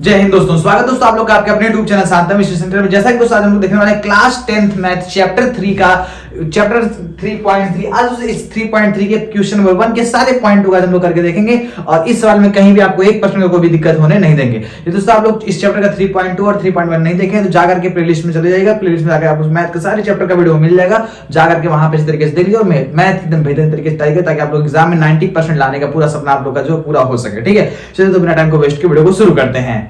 जय हिंद दोस्तों, स्वागत है दोस्तों आप लोग का आपके अपने YouTube चैनल शांतम स्टडी सेंटर में। जैसा कि दोस्तों आज हम लोग देखने वाले हैं क्लास 10th मैथ चैप्टर 3 का चैप्टर 3.3। आज इस 3.3 के क्वेश्चन नंबर 1 के सारे पॉइंट होगा हम लोग करके देखेंगे और इस सवाल में कहीं भी आपको 1% का कोई भी दिक्कत होने नहीं देंगे। ये दोस्तों आप लोग इस चैप्टर का 3.2 और 3.1 नहीं देखें तो जाकर के प्लेलिस्ट में चले जाइएगा। प्लेलिस्ट में जाकर आपको मैथ के सारे चैप्टर का वीडियो मिल जाएगा, जाकर के वहां पे इस तरीके से देख लीजिए और मैथ एकदम बेहतरीन तरीके से तैयारी ताकि आप लोग एग्जाम में 90% लाने का पूरा सपना आप लोग का जो पूरा हो सके। ठीक है, चलिए तो बिना टाइम को वेस्ट के वीडियो को शुरू करते हैं।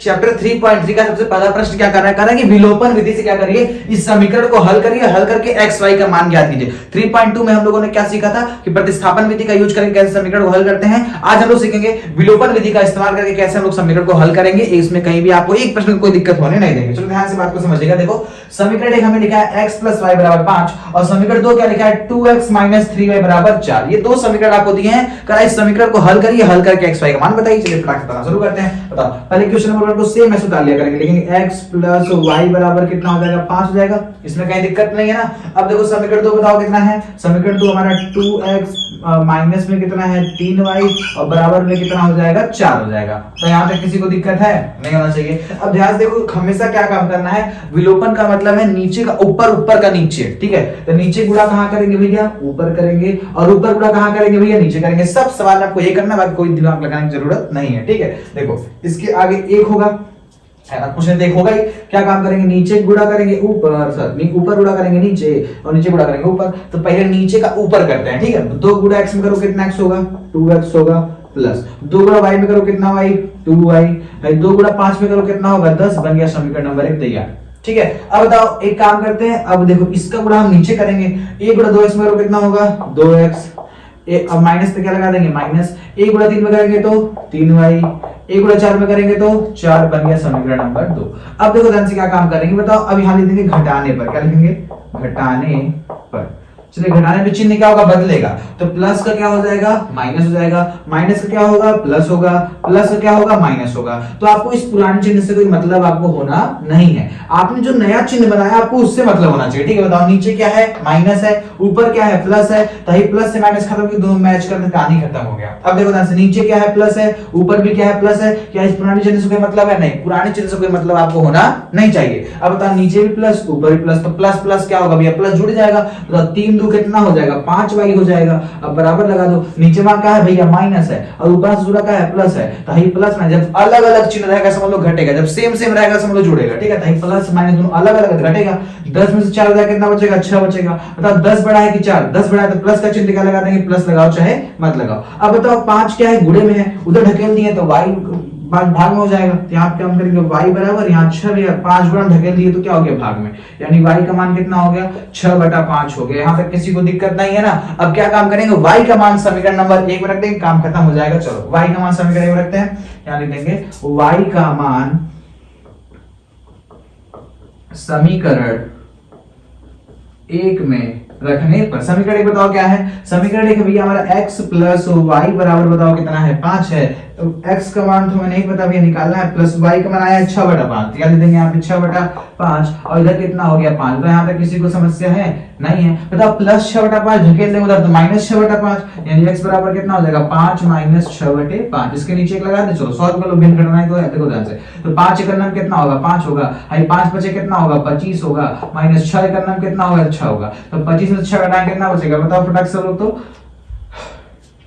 चैप्टर 3.3 का सबसे पहला प्रश्न क्या कर रहा है कि विलोपन विधि से क्या करिए, इस समीकरण को हल करिए, हल करके x y का मान ज्ञात कीजिए। 3.2 में हम लोगों ने क्या सीखा था कि प्रतिस्थापन विधि का यूज करके कैसे समीकरण को हल करते हैं। आज हम लोग सीखेंगे विलोपन विधि का इस्तेमाल करके कैसे हम लोग समीकरण को हल करेंगे। इसमें कहीं भी आपको एक प्रश्न कोई दिक्कत होने नहीं देंगे। चलो ध्यान से बात को समझिएगा। देखो समीकरण 1 हमें लिखा है x + y = 5 और समीकरण 2 क्या लिखा है 2x - 3y = 4। ये दो समीकरण आपको दिए हैं, करा इस समीकरण को हल करिए, हल करके x y का मान बताइए। चलिए फटाफट से बताना शुरू करते हैं। बताओ पहले क्वेश्चन नंबर 1 को सेम ऐसे उतार लिया करेंगे, लेकिन x + y बराबर कितना हो जाएगा 5 हो जाएगा। इसमें कहीं दिक्कत नहीं है ना। अब देखो समीकरण 2 बताओ कितना है। समीकरण 2 हमारा 2x माइनस में कितना है 3y और बराबर में कितना हो जाएगा 4 हो जाएगा। तो यहाँ तक किसी को दिक्कत है नहीं होना चाहिए। अब ध्यान से देखो हमेशा क्या काम करना है, विलोपन का मतलब है नीचे का ऊपर, ऊपर का नीचे। ठीक है, तो नीचे गुणा कहां करेंगे भैया, ऊपर करेंगे, और ऊपर गुणा कहां करेंगे भैया, नीचे करेंगे। सब सवाल में आपको ये करना है, बाकी कोई दिमाग लगाने की जरूरत नहीं है। ठीक है, देखो इसके आगे 1 होगा, कुछ नहीं देखोगा ही। क्या काम करेंगे, नीचे गुणा करेंगे ऊपर, सर ऊपर गुणा करेंगे नीचे और नीचे गुणा करेंगे ऊपर। तो पहले नीचे का ऊपर करते हैं। ठीक है, 2 गुणा x में करो कितना x होगा 2x होगा, प्लस 2 गुणा y में करो कितना y 2y, 2 गुणा 5 में करो कितना होगा 10। बन गया समीकरण नंबर 1 तैयार। ठीक है, अब बताओ एक काम करते हैं। अब देखो इसका गुणा हम नीचे करेंगे, 1 गुणा 2x में करो कितना होगा 2x, अब माइनस पे क्या लगा देंगे माइनस, 1 गुणा 3 में करेंगे तो 3y, 1 गुणा 4 में करेंगे तो 4। बन गया समीकरण नंबर 2। अब देखो ध्यान से क्या काम करेंगे बताओ। अब यहां लिखेंगे घटाने पर, क्या लिखेंगे घटाने पर। चलिए घटाने पे चिन्ह क्या होगा बदलेगा, तो प्लस का क्या हो जाएगा माइनस हो जाएगा, माइनस का क्या होगा प्लस होगा, प्लस का क्या होगा माइनस होगा। तो आपको इस पुराने चिन्ह से कोई मतलब आपको होना नहीं है। आपने जो नया चिन्ह बनाया आपको उससे मतलब होना चाहिए। ठीक है, बताओ नीचे क्या है माइनस है, ऊपर क्या है प्लस है, तो ये प्लस से माइनस खत्म की दोनों मैच करने का कहानी खत्म हो गया। अब देखो ध्यान से नीचे क्या है प्लस है, ऊपर भी क्या है प्लस है। क्या इस पुराने चिन्ह से कोई मतलब है, नहीं, पुराने चिन्ह से कोई मतलब आपको होना नहीं चाहिए। अब बताओ नीचे भी प्लस ऊपर भी प्लस, तो प्लस प्लस क्या होगा भैया प्लस जुड़ जाएगा। तो 3 2 कितना हो जाएगा 5y हो जाएगा। अब बराबर लगा दो, नीचे वहां क्या है भैया माइनस है और ऊपर से जुड़ा क्या है प्लस है। तो ये प्लस में जब अलग अलग चिन्ह रहेगा समझ लो घटेगा, जब सेम सेम रहेगा समझ लो जुड़ेगा। ठीक है, तो ये प्लस माइनस दोनों अलग अलग घटेगा। 10 में से 4 जाए कितना बचेगा 6 बचेगा। बताओ 10 बड़ा है कि 4, 10 बड़ा है तो प्लस का चिन्ह क्या लगा देंगे, प्लस लगाओ चाहे मत लगाओ। अब बताओ 5 क्या है गुणे में है, उधर ढकेल दिए तो y भाग में हो जाएगा। तो यहाँ पे हम करेंगे y बराबर यहाँ 6 या 5 गुणा ढकेल दिए तो क्या हो गया भाग में, यानी y का मान कितना हो गया 6/5 हो गया। यहाँ तक किसी को दिक्कत नहीं है ना। अब क्या काम करेंगे, y का मान समीकरण नंबर 1 में रख देंगे, काम खत्म हो जाएगा। चलो y का मान समीकरण 1 में रखते हैं, यहाँ लिख देंगे y का मान समीकरण 1 में रखने पर, समीकरण 1 बताओ क्या है, समीकरण 1 भैया हमारा x + y बराबर बताओ कितना है 5 है। तो x का मान तो हमें नहीं पता भैया निकालना है, प्लस y का मान आया है 6/5, क्या लिख देंगे यहाँ पे 6/5 और इधर कितना हो गया 5। तो यहाँ पे किसी को समस्या है नहीं है। बताओ प्लस 6/5 ढकेल देंगे उधर तो माइनस 6/5, यानी x बराबर कितना हो जाएगा 5 - 6/5। इसके नीचे एक लगा दे, चलो सॉल्व कर लो, भिन्न करना है तो देखो ध्यान से। तो 5 एक नाम कितना होगा 5 होगा, 5 बचे कितना होगा 25 होगा, माइनस 6 एक नाम कितना होगा 6 होगा। तो 25 में से 6 घटाएं कितना बचेगा बताओ फटाक से लोग, तो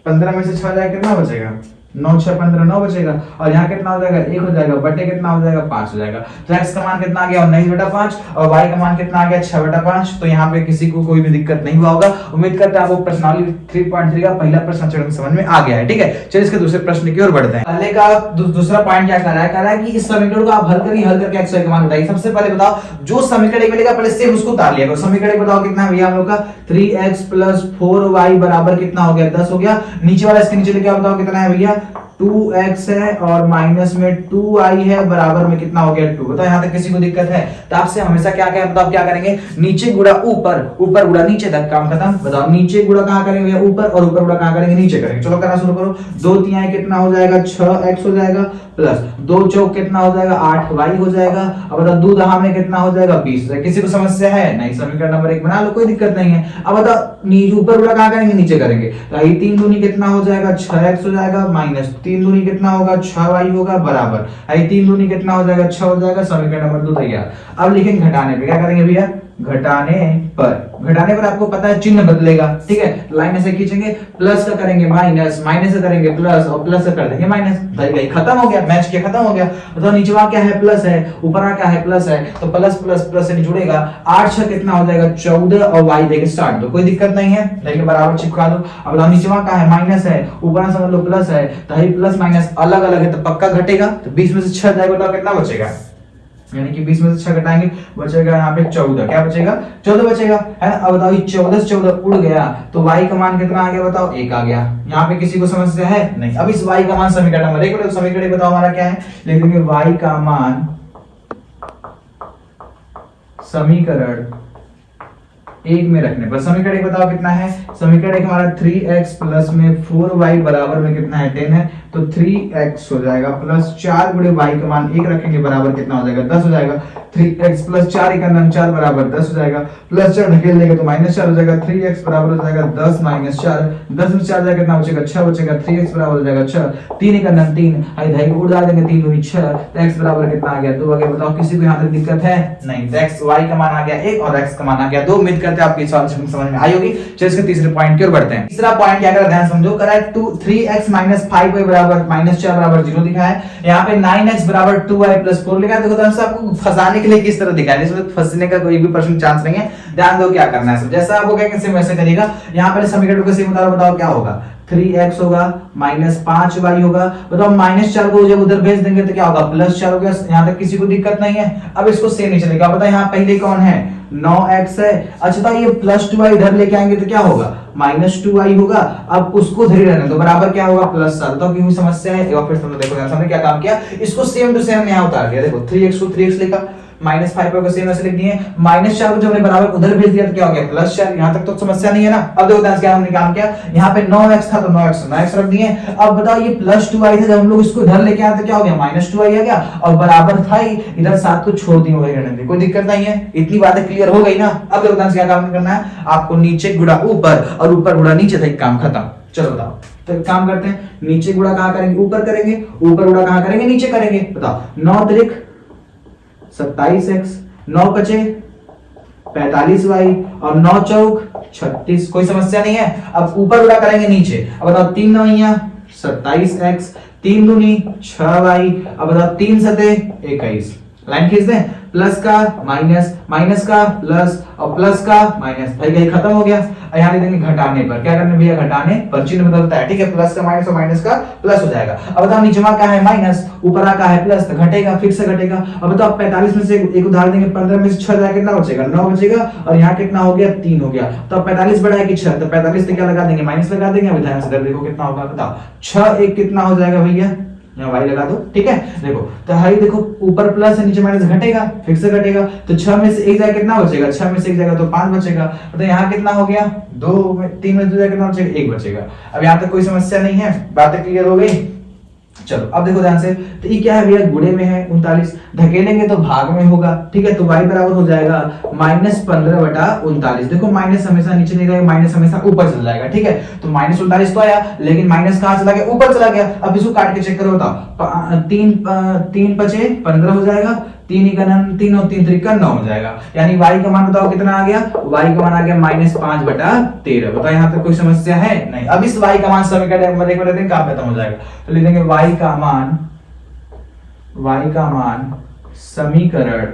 15 में से 6 जाए कितना बचेगा 9 6 15 9 बचेगा। और यहाँ कितना हो जाएगा 1 हो जाएगा, बटे कितना हो जाएगा 5 हो जाएगा। तो x का मान कितना आ गया 19/5 और y का मान कितना आ गया 6/5। तो यहाँ पे किसी को कोई भी दिक्कत नहीं हुआ होगा। उम्मीद करते हैं आपको प्रश्नावली 3.3 का पहला प्रश्न अच्छे ढंग से समझ में आ गया है। ठीक है, चलिए इसके दूसरे प्रश्न की ओर बढ़ते हैं। पहले का दूसरा पॉइंट क्या कह रहा है कि इस समीकरण को आप हल करिए, हल करके x y का मान बताइए। सबसे पहले बताओ जो समीकरण 1 मिलेगा पहले सेम उसको उतार लिया करो। समीकरण 1 बताओ कितना है भैया हम लोग का 3x + 4y बराबर कितना हो गया 10 हो गया। नीचे वाला इसके नीचे क्या बताओ कितना है भैया 2x है और माइनस में 2y है, बराबर में कितना हो गया 2। बताओ यहाँ तक किसी को दिक्कत है। तो आपसे हमेशा क्या कहें, बताओ क्या करेंगे, नीचे गुणा ऊपर, ऊपर गुणा नीचे तक, काम खत्म। बताओ नीचे गुणा कहां करेंगे ऊपर और ऊपर गुणा कहां करेंगे नीचे करेंगे। चलो करना शुरू करो। 2 3 कितना हो जाएगा 6x हो जाएगा, प्लस 2 चौक कितना हो जाएगा 8y हो जाएगा। अब बताओ 2 दहा में कितना हो जाएगा 20। किसी को समस्या है नहीं, समीकरण नंबर 1 बना लो, कोई दिक्कत नहीं है। अब बताओ नीचे ऊपर गुणा कहां करेंगे नीचे करेंगे। तो 3 दूनी कितना हो जाएगा 6x हो जाएगा, माइनस माइनस 3 दूनी कितना होगा 6y होगा बराबर, अरे 3 दूनी कितना हो जाएगा 6 हो जाएगा, समीकरण नंबर 2 तैयार। अब लिखेंगे घटाने पे, क्या करेंगे भैया घटाने पर आपको पता है चिन्ह बदलेगा, ठीक है, लाइन ऐसे खींचेंगे, प्लस का करेंगे माइनस, माइनस का करेंगे प्लस और प्लस का कर देंगे माइनस, भाई खत्म हो गया, मैच के खत्म हो गया। तो नीचे क्या है प्लस है, ऊपर क्या है प्लस है, तो प्लस प्लस प्लस से जुड़ेगा, 8 6 कितना हो जाएगा 14 और y देके स्टार्ट दो, कोई दिक्कत नहीं है, देखिए बराबर चिपका दो। अब नीचे क्या है माइनस है, ऊपर समझ लो प्लस है, तो ये प्लस माइनस अलग अलग है तो पक्का घटेगा, तो 20 में से 6 जाएगा, बताओ कितना बचेगा, यानी कि 20 में से 6 घटाएंगे बचेगा यहाँ पे 14, क्या बचेगा 14 बचेगा, है ना। अब बताओ ये 14 से 14 उड़ गया तो y का मान कितना आ गया, बताओ 1 आ गया। यहाँ पे किसी को समस्या है नहीं। अब इस y का मान समीकरण नंबर 1 समीकरण बताओ हमारा क्या है, लिख देंगे y का मान समीकरण 1 में रखने पर, समीकरण 1 बताओ कितना है, समीकरण 1 हमारा 3x प्लस में 4y बराबर में कितना है 10 है, तो 3x हो जाएगा प्लस 4 गुणे y का मान 1 रखेंगे बराबर कितना हो जाएगा 10 हो जाएगा, 3x प्लस 4 1 4 बराबर 10 हो जाएगा, प्लस 4 ढकेल देंगे तो माइनस 4 हो जाएगा, 3x बराबर हो जाएगा 10 माइनस 4, 10 में 4 जाएगा कितना बचेगा 6 बचेगा, 3x बराबर हो जाएगा 6, 3 1 3, आई धाई को उड़ा देंगे 3 दूनी 6, तो x बराबर कितना आ गया 2 आ गया। बताओ किसी को यहां तक दिक्कत है नहीं, तो x y का मान आ गया 1 और x का मान आ गया 2। उम्मीद करते हैं आपकी सॉल्यूशन समझ में आई होगी। चलिए इसके तीसरे पॉइंट की ओर बढ़ते हैं। तीसरा पॉइंट क्या कर ध्यान समझो, करा है 3x 5y बराबर -4 बराबर 0 दिखा है, यहाँ पे 9x बराबर 2y प्लस 4 लिखा है। देखो ध्यान से आपको फंसाने के लिए किस तरह दिखा है, इसमें फंसने का कोई भी परसेंट चांस नहीं है, ध्यान दो क्या करना है सब। जैसा आपको क्या कैसे वैसे करिएगा, यहाँ पर समीकरण को सेम बताओ क्या होगा, 3x होगा -5y होगा, बताओ -4 को जब उधर भेज देंगे तो क्या होगा +4 हो गया। यहाँ तक किसी को दिक्कत नहीं है। अब इसको सेम नहीं चलेगा, बताओ यहाँ पहले कौन है 9x है, अच्छा तो ये +2y इधर लेके आएंगे तो क्या होगा -2y होगा। अब उसको धीरे रहने दो, बराबर क्या होगा +7। तो क्यों समस्या है, और फिर तुमने देखो हमने क्या काम किया, इसको सेम टू सेम यहाँ उतार दिया। देखो 3x को 3x लिखा, -5 को सेम ऐसे लिख दिए, -4 को जब हमने बराबर उधर भेज दिया तो क्या हो गया +4। यहाँ तक तो समस्या नहीं है ना। अब देखो क्या हमने काम किया, यहाँ पे 9x था तो 9x रख दिए। अब बताओ ये +2y था, जब हम लोग इसको इधर लेके आए तो क्या हो गया -2y आ गया, और बराबर था ही इधर 7 को छोड़ दिए वगैरह, कोई दिक्कत नहीं है। इतनी बातें क्लियर हो गई ना। अब देखो क्या काम करना है, आपको नीचे गुणा ऊपर और ऊपर गुणा नीचे तक काम खत्म। चलो बताओ तो एक काम करते हैं, नीचे गुणा कहां करेंगे ऊपर करेंगे, ऊपर गुणा कहां करेंगे नीचे करेंगे। बताओ 9 त्रिक 27x, 9 पचे 45y और 9 चौक 36, कोई समस्या नहीं है। अब ऊपर गुणा करेंगे नीचे, अब बताओ 3 9 27x, 3 दूनी 6y, अब बताओ 3 सते 21, लाइन खींच दें, प्लस का माइनस, माइनस का प्लस और प्लस का माइनस, भाई ये खत्म हो गया। यहाँ लिख देंगे घटाने पर, क्या करना भैया घटाने पर चिन्ह बदलता है, ठीक है, प्लस का माइनस और माइनस का प्लस हो जाएगा। अब बताओ नीचे का है माइनस, ऊपर का है प्लस, तो घटेगा फिर से घटेगा। अब बताओ 45 में से एक उदाहरण देंगे, 15 में से 6 जाए कितना बचेगा 9 बचेगा, और यहाँ कितना हो गया 3 हो गया। तो 45 बड़ा है कि 6, तो 45 से क्या लगा देंगे माइनस लगा देंगे। अब ध्यान से देखो कितना होगा, बताओ 6 1 कितना हो जाएगा भैया, यहाँ y लगा दो, ठीक है। देखो तो हाई देखो ऊपर प्लस है नीचे माइनस, घटेगा फिर से घटेगा, तो 6 में से 1 जाएगा कितना बचेगा, 6 में से 1 जाएगा तो 5 बचेगा। तो यहाँ कितना हो गया 2 में 3 में 2 जाएगा कितना बचेगा 1 बचेगा। अब यहाँ तक कोई समस्या नहीं है, बातें क्लियर हो गई। चलो अब देखो ध्यान से, तो ये क्या है भैया गुणे में है 39, धकेलेंगे तो भाग में होगा, ठीक है। तो y बराबर हो जाएगा -15/39। देखो माइनस हमेशा नीचे नहीं रहेगा, माइनस हमेशा ऊपर चला जाएगा, ठीक है। तो -39 तो आया, लेकिन माइनस कहां चला गया ऊपर चला गया। अब इसको काट के चेक करो, बताओ 3 पचे 15 हो जाएगा, 3 3 और 3 3 9 हो जाएगा। यानी y का मान बताओ कितना आ गया, y का मान आ गया -5/13। बताओ यहाँ पे कोई समस्या है नहीं। अब इस y का मान समीकरण काम खत्म हो जाएगा, तो लिख देंगे y का मान समीकरण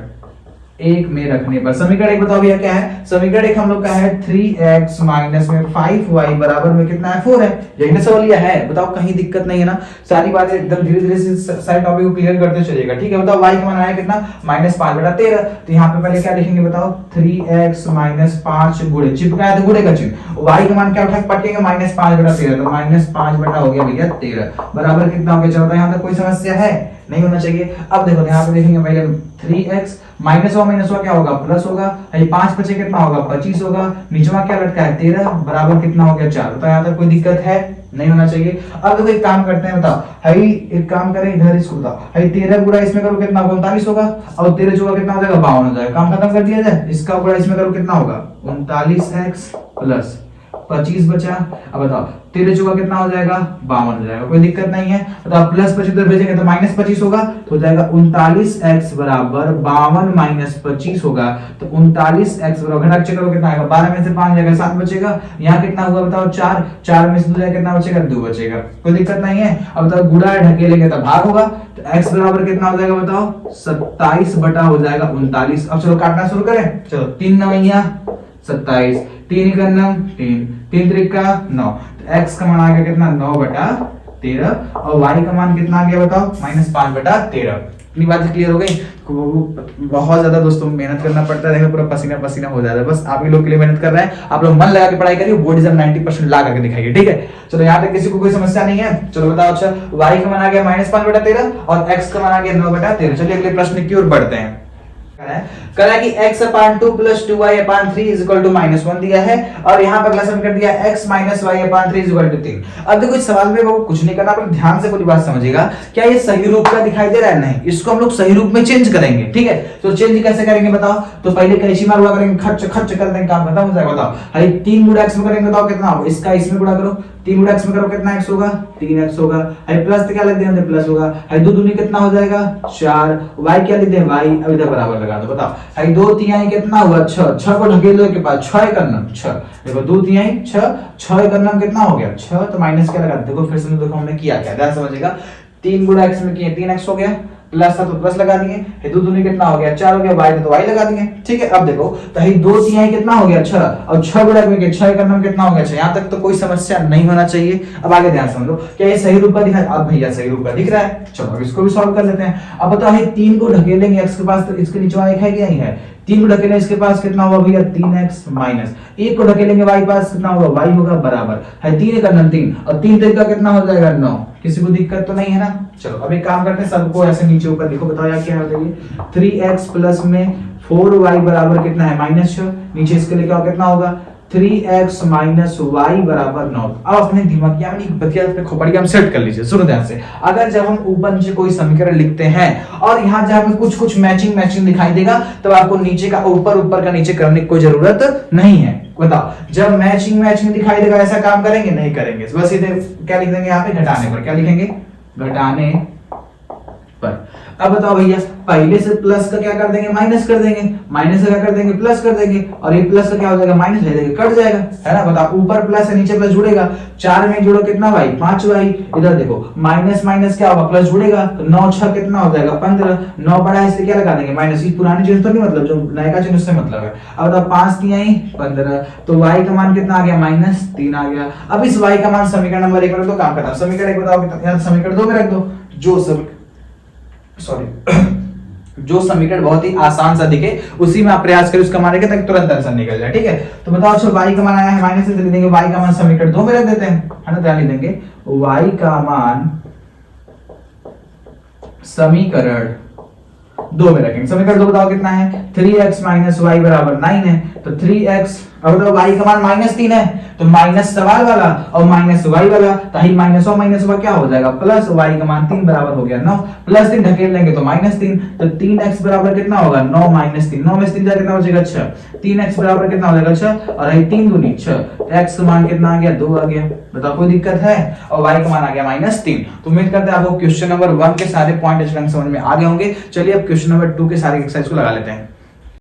1 में रखने पर, समीकरण 1 बताओ भैया क्या है, समीकरण 1 हम लोग का है 3x माइनस में 5y बराबर में कितना है 4 है। यही ना सवाल है, बताओ कहीं दिक्कत नहीं है ना। सारी बातें एकदम धीरे धीरे से सारे टॉपिक को क्लियर करते चलिएगा, ठीक है। बताओ y का मान आया कितना -5/13। तो यहाँ पे पहले क्या लिखेंगे, बताओ 3x - 5 गुणे, चिपकाया तो गुणे का चिन्ह, y का मान क्या उठा पटेंगे -5/13, तो -5 हो गया भैया 13 बराबर कितना हो गया। चलो यहाँ तक कोई समस्या है नहीं होना चाहिए। अब देखो यहाँ पे देखेंगे पहले 3x माइनस हुआ क्या होगा प्लस होगा, 5 बचे कितना होगा 25 होगा, नीचे क्या लटका है 13 बराबर कितना हो गया 4। तो यहाँ तक कोई दिक्कत है नहीं होना चाहिए। अब देखो एक काम करते हैं, बताओ हाई एक काम करें इधर इसको, बताओ हाई 13 गुणा इसमें करो कितना होगा 39 होगा, और 13 चौका कितना हो जाएगा 52 हो जाएगा। काम खत्म कर दिया जाए, इसका गुणा इसमें करो कितना होगा 39x प्लस 25 बचा। अब बताओ 13 चौका कितना हो जाएगा 52 हो जाएगा, कोई दिक्कत नहीं है। बताओ प्लस 25 उधर भेजेंगे तो माइनस 25 होगा, तो हो जाएगा 39x बराबर 52 माइनस 25 होगा। तो 39x बराबर घटाकर चेक करो कितना आएगा, 12 में से 5 जाएगा 7 बचेगा। यहाँ कितना हुआ बताओ 4, 4 में से 2 जाएगा कितना बचेगा 2 बचेगा, कोई दिक्कत नहीं है। अब बताओ गुणा ढकेलेंगे तो भाग होगा, तो x बराबर कितना हो जाएगा बताओ 27 बटा हो जाएगा 39। अब चलो काटना शुरू करें, चलो 3 9 27, 3 का 9 3, 3 त्रिका 9, तो x का मान आ गया कितना 9 बटा 13 और y का मान कितना आ गया बताओ -5 बटा 13। इतनी बातें क्लियर हो गई। बहुत ज्यादा दोस्तों मेहनत करना पड़ता है, देखो पूरा पसीना पसीना हो जाता है, बस आप ही लोग के लिए मेहनत कर रहे हैं। आप लोग मन लगा के पढ़ाई करिए, बोर्ड एग्जाम 90% ला करके दिखाइए, ठीक है। चलो यहाँ तक किसी को कोई समस्या नहीं है। चलो बताओ अच्छा y का मान आ गया -5 बटा 13 और x का मान आ गया 9 बटा 13। चलिए अगले प्रश्न की ओर बढ़ते हैं। करा कि x upon 2 plus 2y upon 3 is equal to -1 दिया है और यहाँ पर अगला समीकरण दिया x minus y upon 3 is equal to 3। अब देखो इस सवाल में वो कुछ नहीं करना, पर ध्यान से पूरी बात समझिएगा। क्या ये सही रूप का दिखाई दे रहा है? नहीं, इसको हम लोग सही रूप में चेंज करेंगे, ठीक है। तो चेंज कैसे करेंगे बताओ, तो पहले कैंची मार हुआ करेंगे, खर्च खर्च कर देंगे, काम खत्म हो जाएगा। बताओ अरे 3 गुणा x में करेंगे बताओ कितना होगा, इसका इसमें गुणा करो, 3 गुणा x में करो कितना x होगा 3x होगा। अरे प्लस तो क्या लग देंगे प्लस होगा, अरे 2 दूनी कितना हो जाएगा 4, y क्या लिख दें y, अब इधर बराबर लगा दो। बताओ अरे 2 तिहाई कितना हुआ 6, 6 को ढकेलो के पास 6 का नाम 6, देखो 2 तिहाई 6, 6 का नाम कितना हो गया 6, तो माइनस क्या लगा देखो फिर से देखो हमने किया क्या, ध्यान समझिएगा। 3 गुणा x में किए 3x हो गया, प्लस था तो प्लस लगा दिए, ये 2 दूनी कितना हो गया 4 हो गया, y था तो y लगा दिए, ठीक है। अब देखो तो ये 2 तिहाई कितना हो गया 6 और 6 गुणा में 6 का नाम कितना हो गया 6, यहाँ तक तो कोई समस्या नहीं होना चाहिए। अब आगे ध्यान समझो, क्या ये सही रूप का दिखा, अब भैया सही रूप का दिख रहा है। चलो अब इसको भी सॉल्व कर लेते हैं। अब बताओ ये 3 को ढकेलेंगे x के पास तो इसके नीचे y है क्या ही है, 3 को ढकेलेंगे इसके पास कितना होगा भैया 3x माइनस 1 को ढकेलेंगे y पास कितना होगा y होगा बराबर है 3 का 3 और 3 का कितना हो जाएगा 9। किसी को दिक्कत तो नहीं है ना। चलो अब एक काम करते हैं, सबको ऐसे नीचे ऊपर लिखो, बताओ यार क्या है बताइए। 3x प्लस में 4y बराबर कितना है -6, नीचे इसके लिए क्या कितना होगा 3x माइनस y बराबर 9। अब अपने दिमाग या अपनी बतिया पे खोपड़ी हम सेट कर लीजिए, सुनो ध्यान से। अगर जब हम ऊपर नीचे कोई समीकरण लिखते हैं और यहाँ जब हमें कुछ कुछ मैचिंग दिखाई देगा, तब आपको नीचे का ऊपर का नीचे करने की कोई जरूरत नहीं है। बताओ जब मैचिंग दिखाई देगा ऐसा काम करेंगे नहीं करेंगे, बस सीधे क्या लिख देंगे यहाँ पे घटाने पर, क्या लिखेंगे घटाने पर। अब बताओ भैया पहले से प्लस का क्या कर देंगे माइनस कर देंगे, माइनस का क्या कर देंगे प्लस कर देंगे और ये प्लस का क्या हो जाएगा माइनस ले देंगे, कट जाएगा, है ना। बताओ ऊपर प्लस है नीचे प्लस जुड़ेगा, 4 में जोड़ो कितना भाई 5y, इधर देखो माइनस माइनस क्या होगा प्लस जुड़ेगा, तो 9 6 कितना हो जाएगा 15, 9 बड़ा है इसलिए क्या लगा देंगे माइनस, ये पुरानी चीज तो नहीं मतलब जो नया का चिन्ह उससे मतलब है। अब बताओ 5 3 15, तो y का मान कितना आ गया -3 आ गया। अब इस y का मान समीकरण नंबर 1 में रख दो, काम खत्म। समीकरण 1 बताओ कितना, यहां समीकरण 2 में रख दो, जो समीकरण बहुत ही आसान सा दिखे उसी में आप प्रयास करें उसका मान ताकि तुरंत आंसर निकल जाए, ठीक है। तो बताओ अच्छा y का मान आया है माइनस से लिख देंगे, y का मान समीकरण 2 में रख देते हैं, है ना। ध्यान लिख देंगे y का मान समीकरण 2 में रखेंगे। समीकरण 2 बताओ कितना है 3x माइनस y बराबर 9 है, तो 3x अब बताओ y का मान -3 है, तो माइनस सवाल वाला और माइनस y वाला, तो ही माइनस और माइनस क्या हो जाएगा प्लस, y का मान 3 बराबर हो गया 9, प्लस 3 ढकेल लेंगे तो -3, तो 3x बराबर कितना होगा 9 -3, 9 में से 3 जाए कितना बचेगा 6, 3x बराबर कितना हो जाएगा 6 और ये 3 दूनी 6, x का मान कितना आ गया 2 आ गया। बताओ कोई दिक्कत है, और y का मान आ गया -3। तो उम्मीद करते हैं आपको क्वेश्चन नंबर 1 के सारे पॉइंट अच्छे ढंग से समझ में आ गए होंगे। चलिए अब क्वेश्चन नंबर 2 के सारे एक्सरसाइज को लगा लेते हैं।